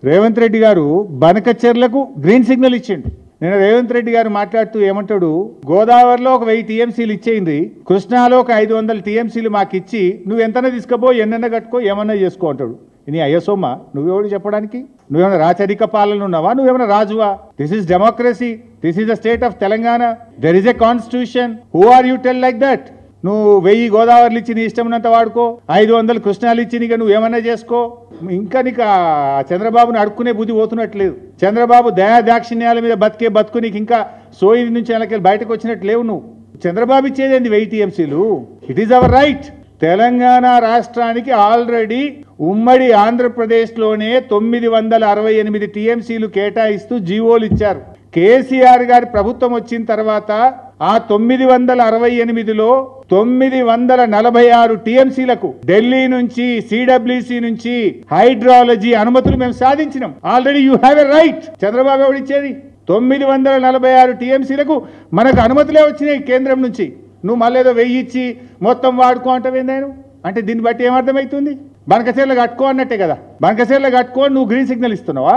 రేవంత్ రెడ్డి గారు బనకచెర్లకు green signal ఇచ్చిండు. నేను రేవంత్ రెడ్డి గారు మాట్లాడుతూ ఏమంటాడు, గోదావరిలో ఒక 1000 టీఎంసీలు ఇచ్చేయింది, కృష్ణాలో ఒక 500 టీఎంసీలు మాకు ఇచ్చి నువ్వు ఎంతనే తీసుకపో, ఎన్నెన్న కట్టుకో, ఏమన్నా చేసుకో అంటాడు. నీ అయ్యసోమ్మ నువ్వెవడు చెప్పడానికి? నువ్వేమైనా రాచరిక పాలన ఉన్నావా? నువ్వేమైనా రాజువా? This is democracy, this is the state of Telangana, there is a constitution. Who are you tell like that? నువ్వు 1000 గోదావరిలు ఇచ్చి నీ ఇష్టం ఉన్నంత వాడుకో, 500 కృష్ణాలు ఇచ్చి నీకు నువ్వు ఏమన్నా చేసుకో. ఇంకా నీకు చంద్రబాబుని అడుక్కునే బుద్ధి పోతున్నట్లేదు. చంద్రబాబు దయాదాక్షిణ్యాల మీద బతికే బతుకు నీకు ఇంకా సోయి నుంచి వెనకెళ్ళి బయటకు వచ్చినట్లేవు. నువ్వు చంద్రబాబు ఇచ్చేదేంది 1000 టీఎంసీలు? It is our right. Telangana రాష్ట్రానికి ఆల్రెడీ ఉమ్మడి ఆంధ్రప్రదేశ్లోనే 968 టీఎంసీలు కేటాయిస్తూ జీవోలు ఇచ్చారు. కేసీఆర్ గారి ప్రభుత్వం వచ్చిన తర్వాత ఆ 968లో 946 టీఎంసీలకు ఢిల్లీ నుంచి, సిడబ్ల్యూసి నుంచి హైడ్రాలజీ అనుమతులు మేము సాధించినాం. Already you have a right. Chandrababu ఎవరు ఇచ్చేది? 946 టీఎంసీలకు మనకు అనుమతులే వచ్చినాయి కేంద్రం నుంచి. నువ్వు మళ్ళీ ఏదో 1000 ఇచ్చి మొత్తం వాడుకో అంటావేంది? అంటే దీన్ని బట్టి ఏమర్థమవుతుంది? బనకచెర్ల కట్టుకో అన్నట్టే కదా. బనకచెర్ల కట్టుకో నువ్వు గ్రీన్ సిగ్నల్ ఇస్తున్నావా?